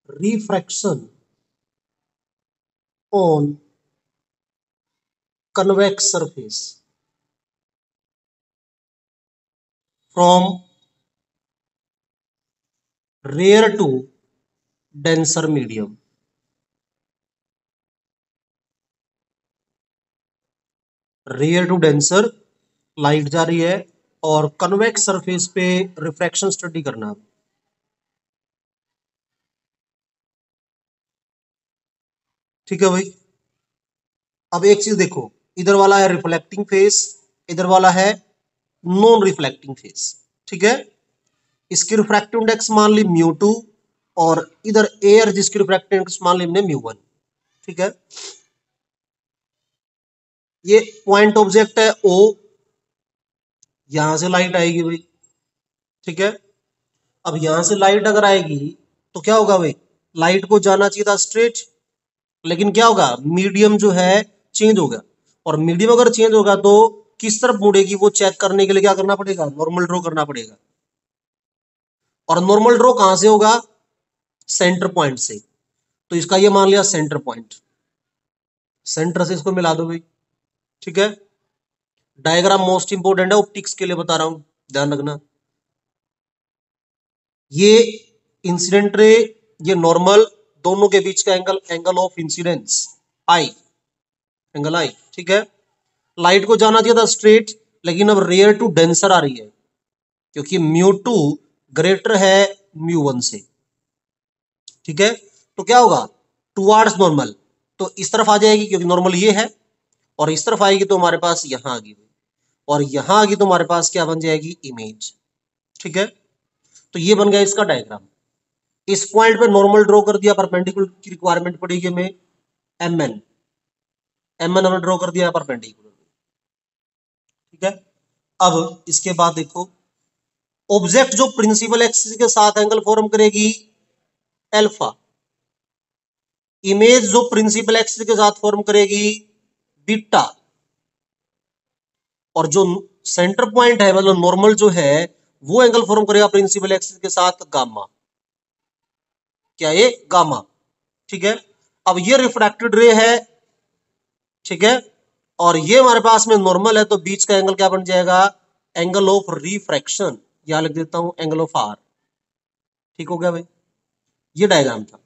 refraction on convex surface from rare to denser medium। Rare to denser light जा रही है और convex surface पे रिफ्रैक्शन स्टडी करना है। ठीक है भाई। अब एक चीज देखो, इधर वाला है रिफ्लेक्टिंग फेस, इधर वाला है नॉन रिफ्लेक्टिंग फेस। ठीक है, इसकी रिफ्रैक्टिव इंडेक्स मान ली μ2 और इधर एयर जिसकी रिफ्रैक्टिव इंडेक्स मान ली हमने μ1। ठीक है, ये पॉइंट ऑब्जेक्ट है O, यहां से लाइट आएगी भाई। ठीक है, अब यहां से लाइट अगर आएगी तो क्या होगा भाई, लाइट को जाना चाहिए था स्ट्रेट, लेकिन क्या होगा, मीडियम जो है चेंज होगा। और मीडियम अगर चेंज होगा तो किस तरफ मुड़ेगी वो चेक करने के लिए क्या करना पड़ेगा, नॉर्मल ड्रॉ करना पड़ेगा। और नॉर्मल ड्रॉ कहां से होगा, सेंटर पॉइंट से। तो इसका ये मान लिया सेंटर पॉइंट, सेंटर से इसको मिला दो भाई। ठीक है, डायग्राम मोस्ट इंपोर्टेंट है, ऑप्टिक्स के लिए बता रहा हूं, ध्यान रखना। ये इंसिडेंट रे, ये नॉर्मल, दोनों के बीच का angle, angle of incidence I, angle I. ठीक है, लाइट को जाना चाहिए था स्ट्रेट, लेकिन अब रेयर टू डेंसर आ रही है क्योंकि μ2 ग्रेटर है μ1 से। ठीक है, तो क्या होगा, टुवार्ड्स नॉर्मल, तो इस तरफ आ जाएगी क्योंकि नॉर्मल ये है, और इस तरफ आएगी तो हमारे पास यहां आ गई, और यहां आ गई तो हमारे पास क्या बन जाएगी, इमेज। ठीक है, तो ये बन गया इसका डायग्राम। इस पॉइंट पे नॉर्मल ड्रॉ कर दिया, परपेंडिकुलर की रिक्वायरमेंट पड़ेगी हमें mn, mn हमने ड्रॉ कर दिया परपेंडिकुलर। ठीक है, अब इसके बाद देखो, ऑब्जेक्ट जो प्रिंसिपल एक्सिस के साथ एंगल फॉर्म करेगी अल्फा, इमेज जो प्रिंसिपल एक्सिस के साथ फॉर्म करेगी बीटा, और जो सेंटर पॉइंट है मतलब नॉर्मल जो है वो एंगल फॉर्म करेगा प्रिंसिपल एक्सिस के साथ गामा। क्या ये गामा। ठीक है, अब ये रिफ्रैक्टेड रे है। ठीक है, और ये हमारे पास में नॉर्मल है, तो बीच का एंगल क्या बन जाएगा, एंगल ऑफ रिफ्रैक्शन, यहां लिख देता हूं एंगल ऑफ आर। ठीक हो गया भाई, ये डायग्राम था।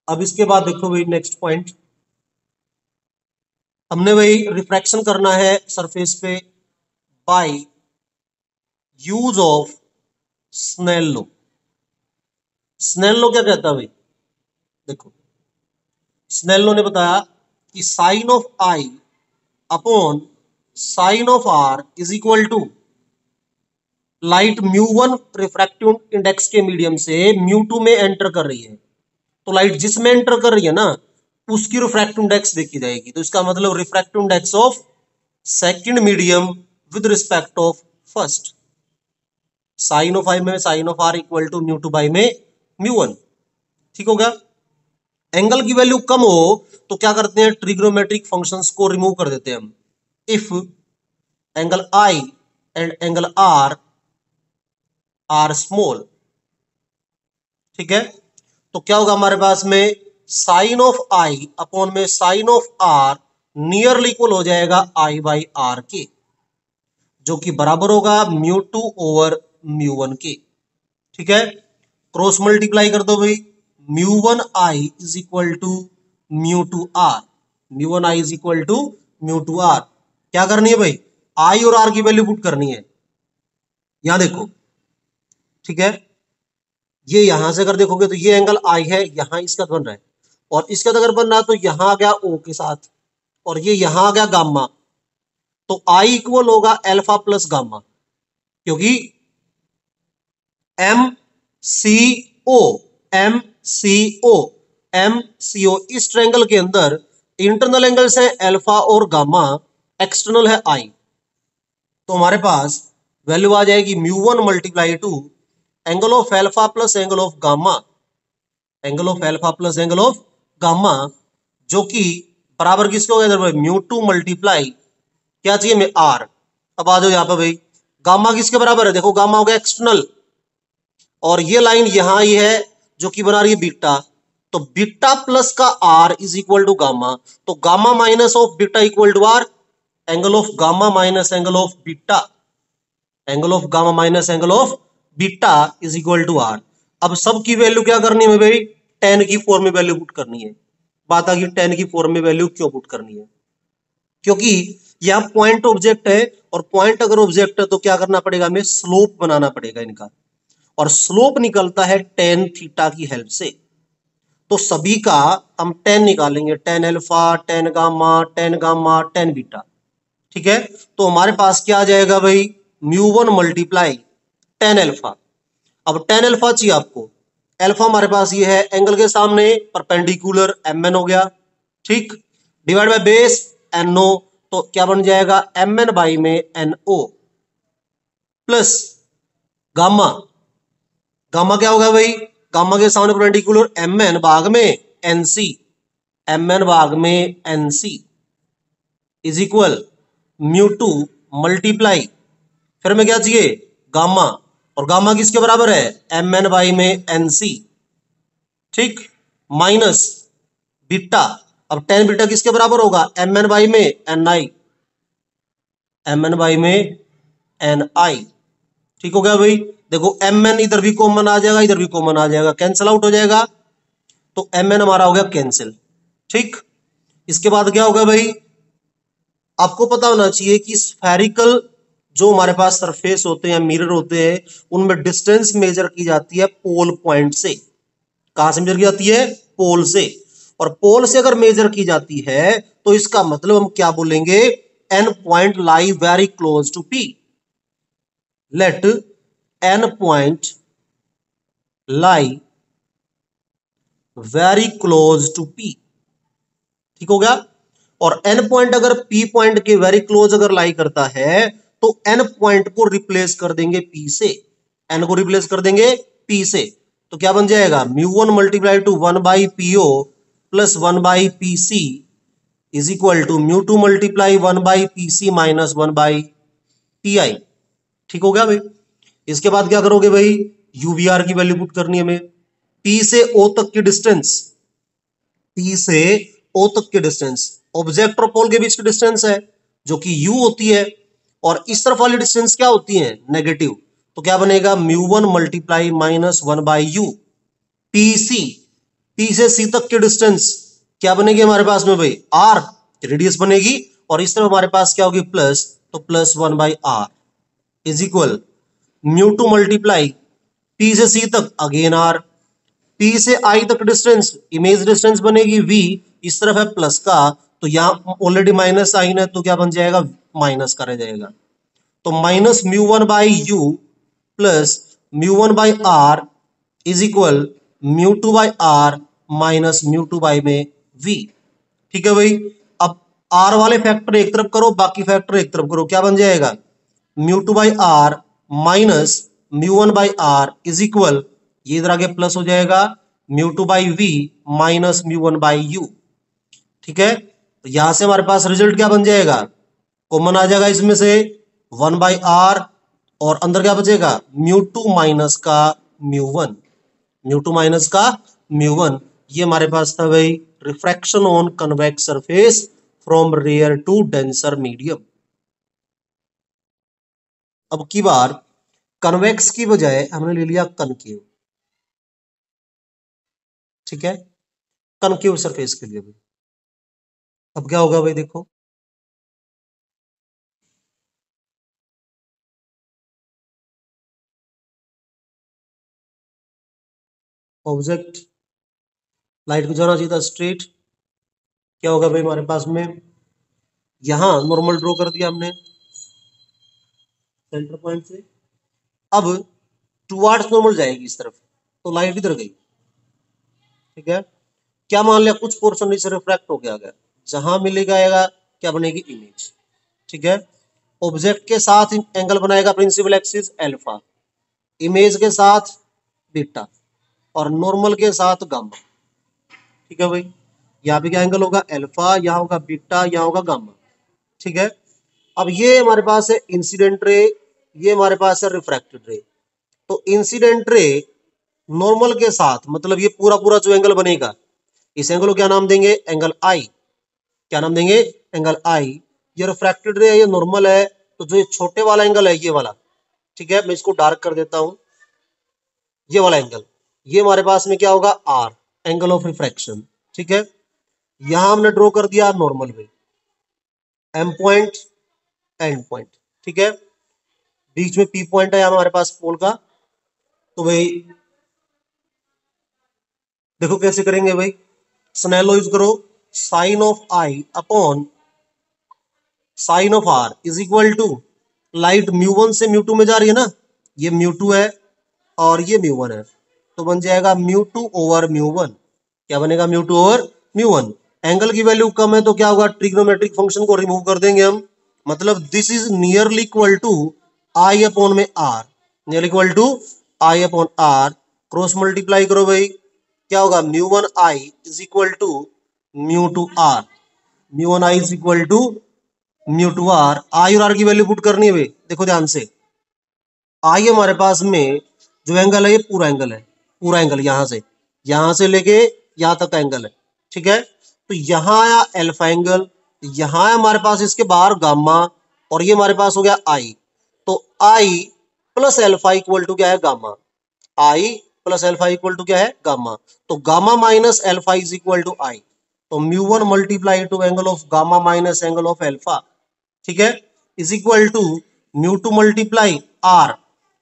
अब इसके बाद देखो भाई नेक्स्ट पॉइंट, हमने भाई रिफ्रैक्शन करना है सरफेस पे by use of Snell law. Snell law क्या कहता है भाई, देखो स्नेल लॉ ने बताया कि sine of I upon sine of R is equal to, light μ1 refractive index के मीडियम से μ2 में एंटर कर रही है, तो लाइट जिसमें एंटर कर रही है ना उसकी रिफ्रैक्टिव इंडेक्स देखी जाएगी। तो इसका मतलब refractive index of second medium with respect of first, sine of I में sine of R equal to μ2 by में μ1। ठीक होगा, एंगल की वैल्यू कम हो तो क्या करते हैं, ट्रिग्नोमेट्रिक फंक्शंस को रिमूव कर देते हैं हम। If angle I and angle R are small, ठीक है, तो क्या होगा हमारे पास में साइन ऑफ आई अपॉन में sine of R nearly equal हो जाएगा आई बाई आर के, जो कि बराबर होगा μ2 ओवर μ1 के। ठीक है, क्रॉस मल्टीप्लाई कर दो भाई, μ1 I is equal to μ2 R, μ1 I is equal to μ2 R. क्या करनी है भाई, आई और आर की वैल्यू पुट करनी है, यहां देखो। ठीक है, ये यहां से अगर देखोगे तो ये एंगल आई है, यहां इसका बन रहा है, और इसका अगर बन रहा है तो यहां आ गया ओ के साथ, और ये यहां आ गया गामा, तो आई इक्वल होगा अल्फा प्लस गामा, क्योंकि M C O M C O M C O इस ट्रायंगल के अंदर इंटरनल एंगल्स है अल्फा और गामा, एक्सटर्नल है आई, तो हमारे पास वैल्यू आ जाएगी μ1 multiply to angle of alpha plus angle of gamma, angle of alpha plus angle of gamma, जो कि बराबर किसके हो गया इधर, μ2 मल्टीप्लाई क्या चाहिए मैं आर। अब आ जाओ यहां पर भाई, गामा किसके बराबर है, देखो गामा हो गया एक्सटर्नल, और ये लाइन यहां ही है जो कि बना रही है बीटा, तो बीटा प्लस का R is equal to gamma, तो gamma minus of beta equal to R, angle of gamma minus angle of beta, angle of gamma minus angle of beta is equal to R. अब सब की value क्या करनी है भाई, ten की form में वैल्यू पुट करनी है। बात आ गई टेन की फॉर्म में वैल्यू क्यों पुट करनी है, क्योंकि यह पॉइंट ऑब्जेक्ट है, और पॉइंट अगर ऑब्जेक्ट है तो क्या करना पड़ेगा, हमें स्लोप बनाना पड़ेगा इनका, और स्लोप निकलता है टेन थीटा की हेल्प से। तो सभी का हम टेन निकालेंगे, tan alpha, ten gamma, tan beta. ठीक है, तो हमारे पास क्या आ जाएगा भाई, mu one multiply tan alpha. अब टेन अल्फा चाहिए आपको, अल्फा हमारे पास ये है एंगल के सामने परपेंडिकुलर एम एन हो गया, ठीक, divide by base N O, तो क्या बन जाएगा एम एन बाई में N O, plus gamma, gamma क्या होगा भाई, गामा के सामने परपेंडिकुलर एम एन भाग में एन सी, एम एन भाग में N C is equal mu two multiply, फिर में क्या चाहिए गामा, और गामा किसके बराबर है एम एन बाई में एन सी, ठीक, माइनस बीटा, अब टेन बीटा किसके बराबर होगा एम एन बाई में N I, M N by में एन आई, ठीक हो गया भाई। देखो एम एन इधर भी कॉमन आ जाएगा, इधर भी कॉमन आ जाएगा, कैंसिल आउट हो जाएगा, तो एम एन हमारा हो गया कैंसिल, ठीक। इसके बाद क्या होगा भाई, आपको पता होना चाहिए कि स्फेरिकल जो हमारे पास सरफेस होते हैं, मिरर होते हैं, उनमें डिस्टेंस मेजर की जाती है पोल पॉइंट से। कहां से मेजर की जाती है, पोल से, और पोल से अगर मेजर की जाती है तो इसका मतलब हम क्या बोलेंगे, N point lie very close to P, let N point lie very close to P, ठीक हो गया। और एन पॉइंट अगर पी पॉइंट के वेरी क्लोज अगर लाई करता है तो एन पॉइंट को रिप्लेस कर देंगे पी से, एन को रिप्लेस कर देंगे पी से, तो क्या बन जाएगा mu one multiply to one by PO plus one by P C is equal to mu two multiply one by P C minus one by P I, ठीक हो गया भाई। इसके बाद क्या करोगे भाई, यूवीआर की वैल्यू पुट करनी है हमें, पी से ओ तक की डिस्टेंस, पी से ओ तक की डिस्टेंस ऑब्जेक्ट और पोल के बीच की डिस्टेंस है जो कि यू होती है, और इस तरफ वाली डिस्टेंस क्या होती है नेगेटिव, तो क्या बनेगा mu one multiply minus one by U, P C, P से सी तक की डिस्टेंस क्या बनेगी हमारे पास में भाई आर, रेडियस बनेगी, और इस तरफ हमारे पास क्या होगी प्लस, तो plus one by R is equal mu two multiply P से सी तक अगेन आर, पी से आई तक डिस्टेंस इमेज डिस्टेंस बनेगी वी, इस तरफ है प्लस का, तो यहां ऑलरेडी माइनस साइन है तो क्या बन जाएगा माइनस का रह जाएगा, तो minus mu one by U plus mu one by R is equal mu two by R minus mu two by में वी, ठीक है भाई। अब आर वाले फैक्टर एक तरफ करो, बाकी फैक्टर एक तरफ करो, क्या बन जाएगा mu two by R minus mu one by R is equal, ये इधर आगे प्लस हो जाएगा mu two by V minus mu one by U, ठीक है। तो यहां से हमारे पास रिजल्ट क्या बन जाएगा, कॉमन आ जाएगा इसमें से वन बाई आर, और अंदर क्या बचेगा म्यू टू माइनस का mu one, mu two minus का म्यू वन, ये हमारे पास था भाई refraction on convex surface from rare to denser medium. अब की बार कन्वेक्स की बजाय हमने ले लिया कनकेव, ठीक है, कनकेव सरफेस के लिए भी। अब क्या होगा भाई देखो, ऑब्जेक्ट लाइट को जाना चाहिए था स्ट्रेट, क्या होगा भाई हमारे पास में, यहां नॉर्मल ड्रॉ कर दिया हमने सेंटर पॉइंट से, अब टुवार्ड्स नॉर्मल जाएगी इस तरफ, तो लाइट इधर गई, ठीक है, क्या मान लिया कुछ पोर्शन इसे रिफ्रैक्ट हो गया, जहां मिलेगा क्या बनेगी इमेज, ठीक है। ऑब्जेक्ट के साथ एंगल बनाएगा प्रिंसिपल एक्सिस अल्फा, इमेज के साथ बीटा, और नॉर्मल के साथ गामा, ठीक है भाई। यहाँ पे क्या एंगल होगा अल्फा, यहाँ होगा बीटा, यहाँ होगा गामा, ठीक है। अब ये हमारे पास है इंसिडेंट रे, ये हमारे पास है रिफ्रैक्टेड रे, तो इंसिडेंट रे नॉर्मल के साथ, मतलब ये पूरा पूरा जो एंगल बनेगा, इस एंगल को क्या नाम देंगे? एंगल आई। क्या नाम देंगे? एंगल आई। ये रिफ्रैक्टेड रे है, ये नॉर्मल है, तो जो ये छोटे वाला एंगल है, ये वाला, ठीक है, मैं इसको डार्क कर देता हूं, ये वाला एंगल, ये हमारे पास में क्या होगा? R, angle of refraction. ठीक है, यहां हमने ड्रॉ कर दिया normal way, M point, end point. ठीक है, बीच में पी पॉइंट है हमारे पास पोल का। तो भाई देखो कैसे करेंगे भाई, स्नेल लॉ यूज करो, sine of I upon sine of R is equal to, light mu one से म्यू टू में जा रही है ना, ये म्यू टू है और ये म्यू वन है, तो बन जाएगा mu to over mu one. क्या बनेगा? Mu two over mu one. Angle की वैल्यू कम है तो क्या होगा? ट्रिग्नोमेट्रिक फंक्शन को रिमूव कर देंगे हम, मतलब this is nearly equal to I upon में R, near equal to I upon R. Cross multiply करो भाई, क्या होगा? Mu one I is equal to mu two R, mu one I is equal to mu two R. I और R की value put करनी है भाई, देखो ध्यान से। आई हमारे पास में जो एंगल है, ये पूरा एंगल है, पूरा एंगल यहां से लेके यहां तक का एंगल है। ठीक है, तो यहां आया एल्फा एंगल, यहां है हमारे पास इसके बाहर गामा, और ये हमारे पास हो गया आई। तो I plus alpha equal to क्या है? Gamma. I plus alpha equal to क्या है? गामा। तो gamma minus alpha is equal to I, तो mu one multiply to angle of gamma minus angle of alpha, ठीक है, is equal to mu two multiply R.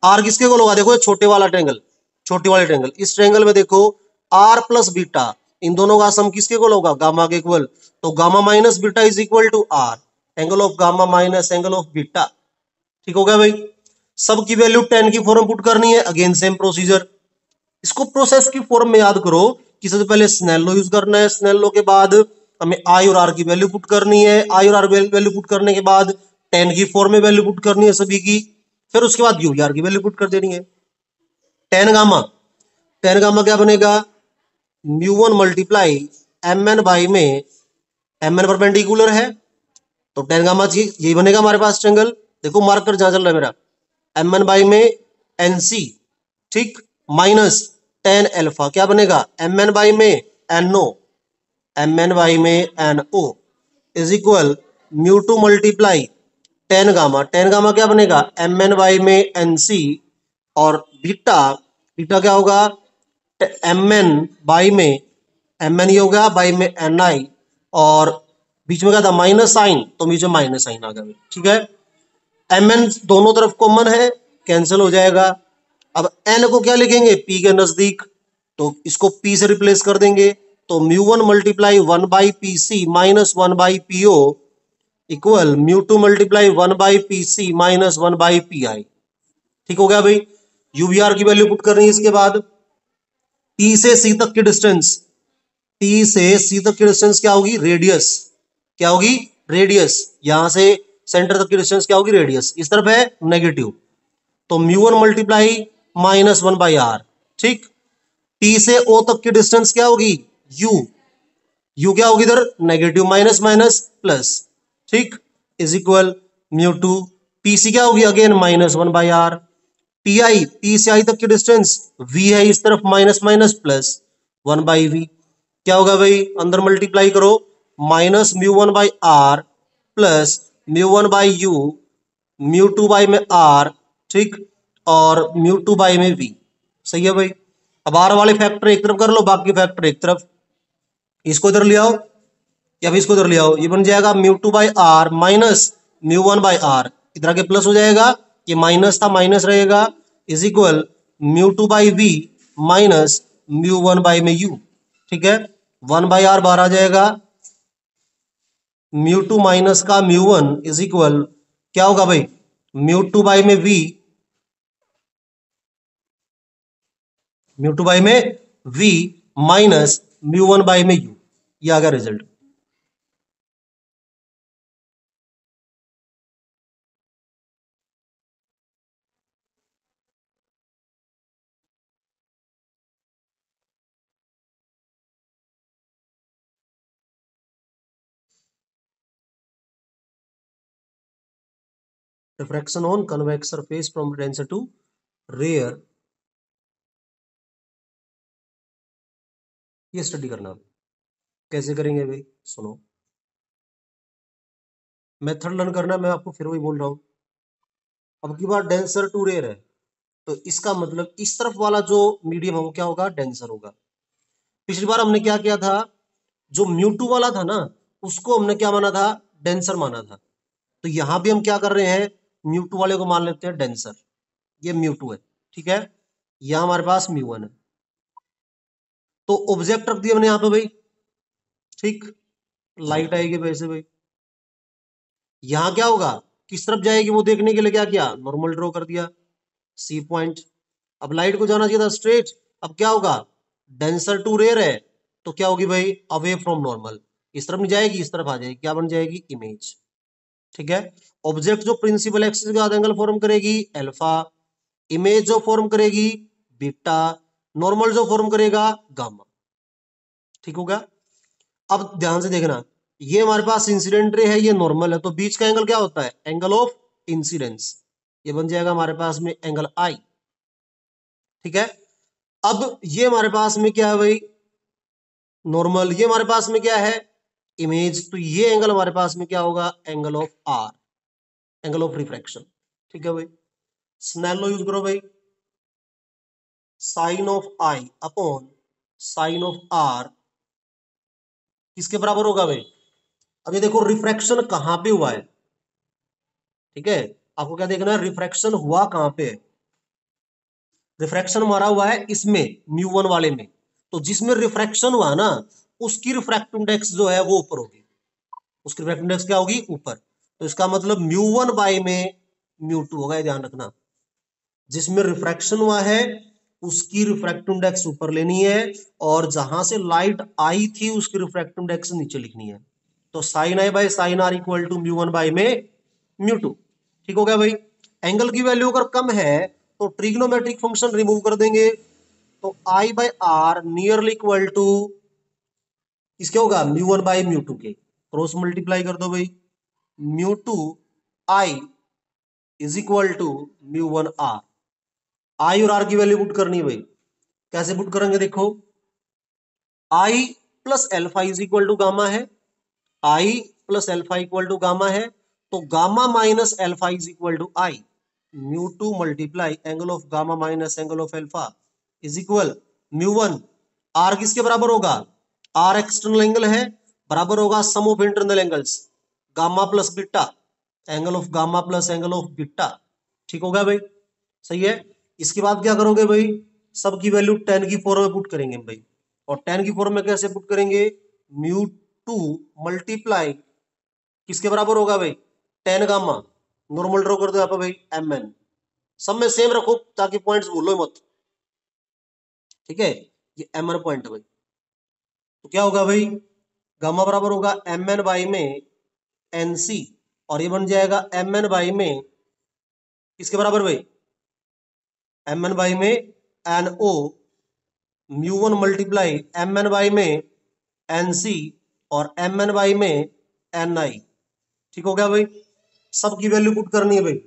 R किसके को होगा? देखो ये छोटे वाला ट्रेंगल, छोटे वाले ट्रेंगल, इस ट्रेंगल में देखो आर प्लस बीटा, इन दोनों का सम किसके को होगा? गामा के इक्वल। तो gamma minus beta is equal to R, angle of gamma minus angle of beta. ठीक हो गया भाई। सब की वैल्यू 10 की फॉर्म पुट करनी है, अगेन सेम प्रोसीजर। इसको प्रोसेस की फॉर्म में याद करो कि सबसे पहले स्नेल लॉ यूज करना है, स्नेल लॉ के बाद हमें आई और आर की वैल्यू पुट करनी है, आई और आर वैल्यू पुट करने के बाद 10 की फॉर्म में वैल्यू पुट करनी है सभी की, फिर उसके बाद यू आर की वैल्यू पुट कर देनी है। 10 गामा, 10 गामा क्या बनेगा? Mu one multiply M N by में, एम एन परपेंडिकुलर है, तो 10 गामा यही बनेगा हमारे पास ट्रेंगल। देखो मार्कर जहां चल रहा है मेरा, एम एन बाई में एन सी, ठीक, माइनस 10 एल्फा, क्या बनेगा? एम एन बाई में N O, M N by में N O is equal mu two multiply 10 gamma, 10 gamma क्या बनेगा? एम एन बाई में एन सी, और बीटा, बीटा क्या होगा? एम एन बाई में, एम एन ये हो गया बाई में एन आई, और बीच में क्या था? माइनस साइन, तो बीच में माइनस साइन आ गया। ठीक है, एम एन दोनों तरफ कॉमन है, कैंसिल हो जाएगा। अब एन को क्या लिखेंगे? पी के नजदीक, तो इसको पी से रिप्लेस कर देंगे, तो mu one multiply one by P C minus one by P O equal mu two multiply one by P C minus one by P I. ठीक हो गया भाई। यूवीआर की वैल्यू पुट करनी है इसके बाद। टी से सी तक की डिस्टेंस, टी से सी तक की डिस्टेंस क्या होगी? रेडियस। क्या होगी? रेडियस। यहां से सेंटर तक की डिस्टेंस क्या होगी? रेडियस। इस तरफ है नेगेटिव, तो mu one multiply minus one by R. ठीक, टी से ओ तक की डिस्टेंस क्या होगी? यू, यू क्या होगी इधर? नेगेटिव, माइनस माइनस प्लस, ठीक, is equal mu two, P C क्या होगी? Again minus one by R. P I, P से आई तक की डिस्टेंस वी है, इस तरफ minus minus plus one by V. क्या होगा भाई? अंदर मल्टीप्लाई करो, minus mu one by R plus mu one by U, mu two by में आर, ठीक, और म्यू टू बाई में वी। सही है भाई। अब आर वाले फैक्टर एक तरफ कर लो, बाकी फैक्टर एक तरफ। इसको इधर ले आओ, या फिर इसको इधर ले आओ, ये बन जाएगा mu two by R minus mu one by R, इधर आके प्लस हो जाएगा, ये माइनस था माइनस रहेगा, is equal mu two by V minus mu one by में यू। ठीक है, वन बाई आर बाहर आ जाएगा, म्यू टू माइनस का म्यू वन इज इक्वल क्या होगा भाई? म्यू टू बाई में वी, म्यू टू बाई में V minus mu one by में यू। ये आ गया result. Refraction on convex surface from denser to rare ये स्टडी करना। कैसे करेंगे भाई, सुनो। मेथड लर्न करना, मैं आपको फिर वही बोल रहा हूँ। अब की बार डेंसर टू रेयर है, तो इसका मतलब इस तरफ वाला जो मीडियम है वो क्या होगा, डेंसर होगा। पिछली बार हमने क्या किया था, जो म्यू2 वाला था ना, उसको हमने क्या माना था, डेंसर माना था। तो यहां भी हम क्या कर रहे हैं, म्यू2 वाले को मान लेते हैं डेंसर। ये म्यू2 है, ठीक है। यहां हमारे पास म्यू1 है, तो ऑब्जेक्ट रख दिया हमने यहां पे भाई, ठीक। लाइट आएगी वैसे भाई, यहां क्या होगा, किस तरफ जाएगी वो देखने के लिए क्या किया, नॉर्मल ड्रॉ कर दिया, सी पॉइंट। अब लाइट को जाना चाहिए था स्ट्रेट, अब क्या होगा, डेंसर टू रेयर है, तो क्या होगी भाई, अवे फ्रॉम नॉर्मल। इस तरफ नहीं जाएगी, इस तरफ आ जाएगी, क्या बन जाएगी, इमेज। ठीक है। ऑब्जेक्ट जो प्रिंसिपल एक्सिस के साथ एंगल फॉर्म करेगी अल्फा, इमेज जो फॉर्म करेगी बीटा, नॉर्मल जो फॉर्म करेगा गामा। ठीक होगा। अब ध्यान से देखना, ये हमारे पास इंसिडेंट रे है, ये नॉर्मल है, तो बीच का एंगल क्या होता है, एंगल ऑफ इंसिडेंस। ये बन जाएगा हमारे पास में एंगल आई। ठीक है। अब ये हमारे पास में क्या है भाई, नॉर्मल। ये हमारे पास में क्या है, इमेज। तो ये एंगल हमारे पास में क्या होगा, angle of R, angle of refraction. ठीक है भाई। स्नेल लॉ यूज करो भाई, sine of I upon sine of R किसके बराबर होगा भाई। अब ये देखो रिफ्रैक्शन कहां पे हुआ है, ठीक है। आपको क्या देखना है, रिफ्रैक्शन हुआ कहां पे है। रिफ्रैक्शन मारा हुआ है इसमें, म्यू1 वाले में। तो जिसमें रिफ्रैक्शन हुआ ना, उसकी रिफ्रैक्टिव इंडेक्स जो है वो ऊपर होगी, उसकी रिफ्रैक्टिव इंडेक्स क्या होगी, ऊपर। तो इसका मतलब म्यू1 बाई में म्यू2 होगा, ये ध्यान रखना। जिसमें रिफ्रैक्शन हुआ है उसकी रिफ्रैक्टिव इंडेक्स ऊपर लेनी है, और जहां से लाइट आई थी उसकी रिफ्रैक्टिव इंडेक्स नीचे लिखनी है। तो sine I by sine R equal to म्यू1 बाई में म्यू2। ठीक हो गया भाई। एंगल की वैल्यू अगर कम है तो ट्रिग्नोमेट्रिक फंक्शन रिमूव कर देंगे, तो I by R nearly equal to किसके होगा, म्यू1 बाई म्यू2 के। क्रॉस मल्टीप्लाई कर दो भाई, म्यू2 आई is equal to म्यू1 are. I और आर की वैल्यू पुट करनी है भाई। कैसे पुट करेंगे, देखो, I plus alpha is equal to gamma है, I plus alpha equal to gamma है, तो gamma minus alpha is equal to I. म्यू2 multiply angle of gamma minus angle of alpha is equal म्यू1। R किसके बराबर होगा, R external angle है, बराबर होगा sum of internal angles, gamma plus beta, angle of gamma plus angle of beta. ठीक हो गया भाई, सही है। इसके बाद क्या करोगे भाई, सब की वैल्यू टेन की फॉर्म में पुट करेंगे भाई। और टेन की फॉर्म में कैसे पुट करेंगे, म्यू2 मल्टीप्लाई किसके बराबर होगा भाई, टेन गामा, नॉर्मल ड्रॉ कर दो यहाँ पे भाई, एम एन। सब में सेम रखो ताकि पॉइंट्स भूलो मत। ठीक है, ये एम एन पॉइंट है भाई। तो क्या होगा भाई, गामा बराबर होगा एम एन बाई में एन सी, और ये बन जाएगा एम एन बाई में किसके बराबर भाई, एम एन बाई में एन ओ, म्यू1 मल्टीप्लाई एम एन बाई में एन सी, और एम एन बाई में एन आई। ठीक हो गया भाई। सबकी वैल्यू पुट करनी है भाई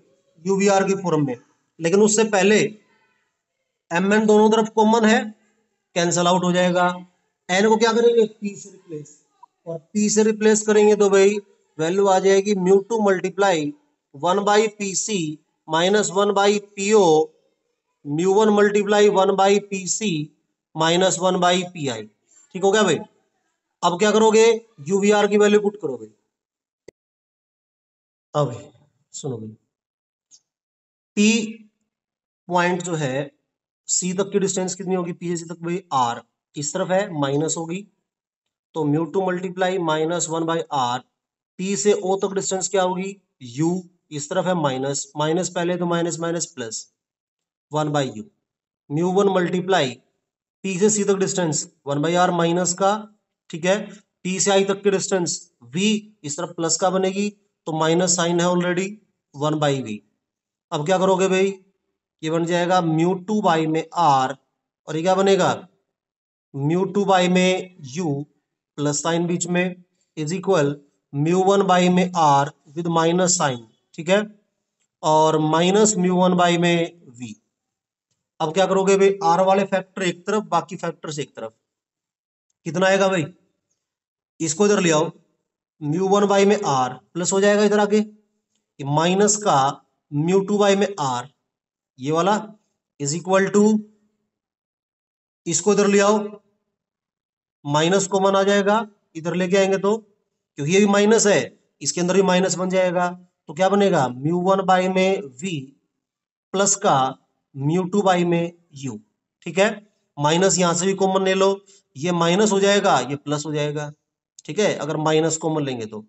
यूवीआर की फॉर्म में, लेकिन उससे पहले एम एन दोनों तरफ कॉमन है, कैंसल आउट हो जाएगा। एन को क्या करेंगे, पी से रिप्लेस, और पी से रिप्लेस करेंगे तो भाई वैल्यू आ जाएगी म्यू2 मल्टीप्लाई 1 पी सी माइनस 1/पीओ, म्यू1 मल्टीप्लाई 1/पीसी माइनस 1/पीआई। ठीक हो गया भाई। अब क्या करोगे, यूवीआर की वैल्यू पुट करो भाई। अब सुनो भाई, पी पॉइंट जो है, सी तक की डिस्टेंस कितनी होगी, पी से सी तक भाई आर, इस तरफ है माइनस होगी, तो म्यू2 मल्टीप्लाई माइनस 1/आर। पी से ओ तक डिस्टेंस क्या होगी, यू, इस तरफ है माइनस, माइनस पहले तो माइनस माइनस प्लस 1/यू। म्यू1 मल्टीप्लाई पी से सी तक डिस्टेंस 1/आर माइनस का, ठीक है। पी से आई तक की डिस्टेंस वी, इस तरफ प्लस का बनेगी, तो माइनस साइन है ऑलरेडी, 1/वी। अब क्या करोगे भाई, ये बन जाएगा म्यू2 बाई में आर, और ये क्या बनेगा, म्यू2 बाई में यू प्लस साइन बीच में इज इक्वल म्यू1 बाई में आर विद माइनस साइन, ठीक है, और माइनस म्यू1 बाई में वी। अब क्या करोगे भाई, आर वाले फैक्टर एक तरफ, बाकी फैक्टर्स एक तरफ। कितना आएगा भाई, इसको इधर ले आओ, म्यू वन बाई में आर प्लस हो जाएगा इधर आगे, माइनस का म्यू टू बाई में आर ये वाला इज इक्वल टू, इसको इधर ले आओ, माइनस कॉमन आ जाएगा, इधर लेके आएंगे तो क्योंकि ये भी माइनस है, इसके अंदर भी माइनस बन जाएगा, तो क्या बनेगा म्यू वन बाई में वी प्लस का म्यू टू बाई में यू। ठीक है, माइनस यहां से भी कॉमन ले लो, ये माइनस हो जाएगा ये प्लस हो जाएगा। ठीक है, अगर माइनस कॉमन लेंगे तो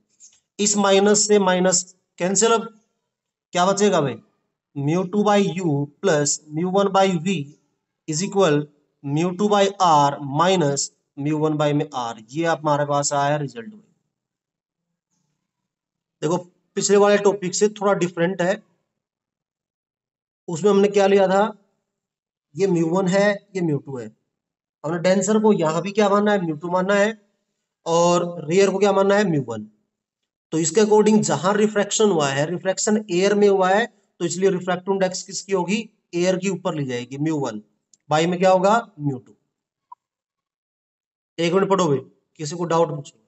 इस माइनस से माइनस कैंसिल, अब क्या बचेगा भाई, mu two by U plus mu one by V is equal mu two by R minus mu one by में आर। ये आप हमारे पास आया रिजल्ट में। देखो पिछले वाले टॉपिक से थोड़ा डिफरेंट है, उसमें हमने क्या लिया था, ये म्यू वन है ये म्यू टू है, हमने डेंसर को यहां भी क्या मानना है म्यू टू मानना है, और रेयर को क्या मानना है म्यू वन। तो इसके अकॉर्डिंग जहां रिफ्रैक्शन हुआ है, रिफ्रैक्शन एयर में हुआ है, तो इसलिए रिफ्रैक्टिव इंडेक्स किसकी होगी, एयर की ऊपर ली जाएगी म्यू वन, बाई में क्या होगा म्यू टू। एक मिनट पढ़ो भाई, किसी को डाउट पूछो।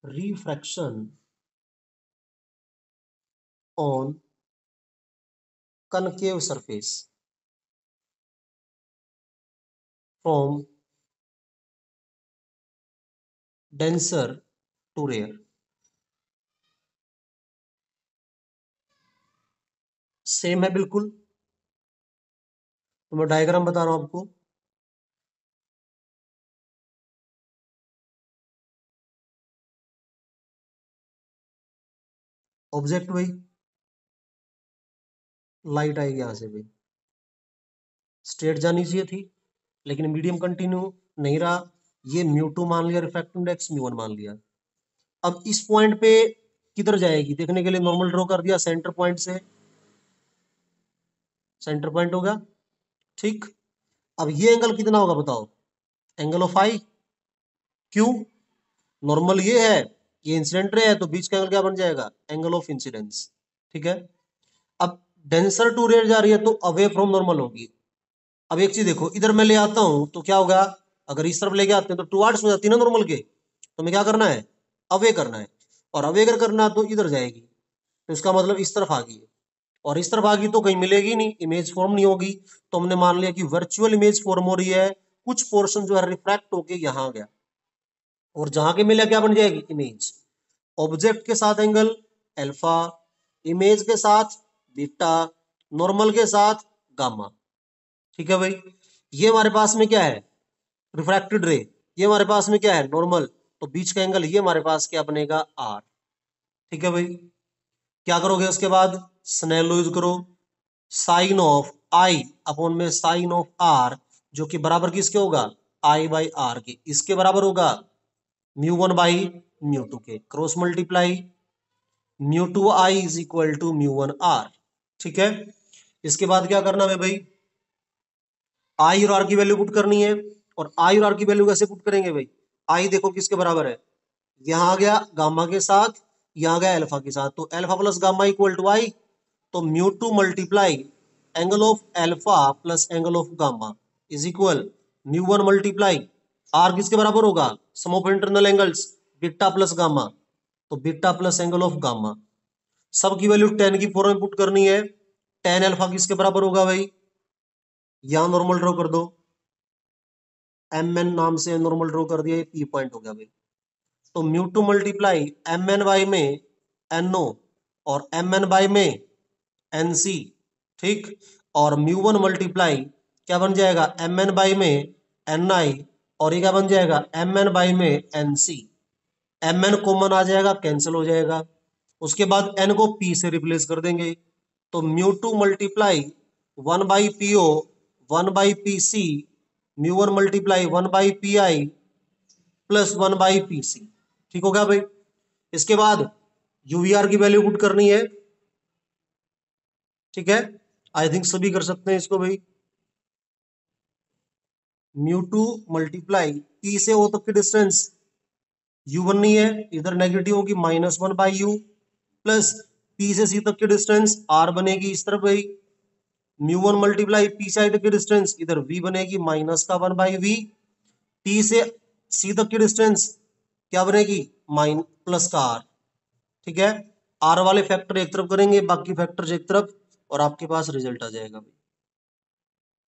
Refraction on concave surface from denser to rare। Same है बिल्कुल, तो मैं डायग्राम बता रहा हूं आपको। ऑब्जेक्ट भाई, लाइट आएगी यहां से भाई, स्ट्रेट जानी चाहिए थी लेकिन मीडियम कंटिन्यू नहीं रहा, ये म्यू टू मान लिया, रिफ्रैक्टिव इंडेक्स म्यू वन मान लिया। अब इस पॉइंट पे किधर जाएगी देखने के लिए नॉर्मल ड्रॉ कर दिया, सेंटर पॉइंट से, सेंटर पॉइंट होगा। ठीक, अब ये एंगल कितना होगा बताओ, एंगल ऑफ आई, क्यों, नॉर्मल ये है, ये इंसिडेंट रे है, तो बीच का एंगल क्या बन जाएगा एंगल ऑफ इंसिडेंस। ठीक है, अब डेंसर टू रेयर जा रही है तो अवे फ्रॉम नॉर्मल होगी। अब एक चीज देखो, इधर मैं ले आता हूं तो क्या होगा, अगर इस तरफ लेके आते हैं तो टुवार्ड्स हो जाती है ना नॉर्मल के, तो हमें क्या करना है अवे करना है, और अवे अगर करना है तो इधर जाएगी, तो इसका मतलब इस तरफ आ गई है, और इस तरफ आ गई तो कहीं मिलेगी नहीं, इमेज फॉर्म नहीं होगी, तो हमने मान लिया कि वर्चुअल इमेज फॉर्म हो रही है, कुछ पोर्शन जो है रिफ्रैक्ट होके यहां गया, और जहां के मिला क्या बन जाएगी इमेज। ऑब्जेक्ट के साथ एंगल अल्फा, इमेज के साथ बीटा, नॉर्मल के साथ गामा। ठीक है भाई, ये हमारे पास में क्या है रिफ्रैक्टेड रे, ये हमारे पास में क्या है नॉर्मल, तो बीच का एंगल ये हमारे पास क्या बनेगा आर। ठीक है भाई, क्या करोगे उसके बाद, स्नेल लॉ यूज करो, साइन ऑफ आई अपॉन में साइन ऑफ आर, जो कि बराबर किसके होगा आई बाई आर के, इसके बराबर होगा mu one by mu two के, cross multiply mu two I is equal to mu one R. ठीक है, इसके बाद क्या करना है भाई, आई और आर की वैल्यू पुट करनी है, और आई और आर की वैल्यू कैसे पुट करेंगे भाई, आई देखो किसके बराबर है, यहां आ गया गामा के साथ, यहां आ गया अल्फा के साथ, तो alpha plus gamma equal to I, तो mu two multiply angle of alpha plus angle of gamma is equal mu one multiply R किसके बराबर होगा, sum of internal angles beta plus gamma, तो beta plus angle of gamma, सब की value tan की form में put करनी है, टेन अल्फा किसके बराबर होगा भाई, यहां नॉर्मल ड्रॉ कर दो, एम एन नाम से नॉर्मल ड्रॉ कर दिया, पी पॉइंट हो गया भाई, तो mu two multiply M N by में एन ओ, और एम एन बाई में एन सी। ठीक, और म्यू वन मल्टीप्लाई क्या बन जाएगा एम एन बाई में एन आई, और ये क्या बन जाएगा एम एन बाई में N C, M N common आ जाएगा कैंसिल हो जाएगा, उसके बाद एन को पी से रिप्लेस कर देंगे, तो mu two multiply one by P O, one by P C, mu one multiply one by P I plus one by P C. ठीक हो गया भाई, इसके बाद यूवीआर की वैल्यू पुट करनी है। ठीक है, आई थिंक सभी कर सकते हैं इसको भाई, म्यू टू मल्टीप्लाई पी से ओ तक की डिस्टेंस यू वन नहीं है, इधर नेगेटिव होगी minus one by U plus P से सी तक की डिस्टेंस आर बनेगी, इस तरफ गई, μ1 मल्टीप्लाई पी साइड की डिस्टेंस इधर v बनेगी माइनस का 1/v, टी से सी तक की डिस्टेंस क्या बनेगी माइन प्लस का आर। ठीक है, आर वाले फैक्टर एक तरफ करेंगे, बाकी फैक्टर एक तरफ, और आपके पास रिजल्ट आ जाएगा।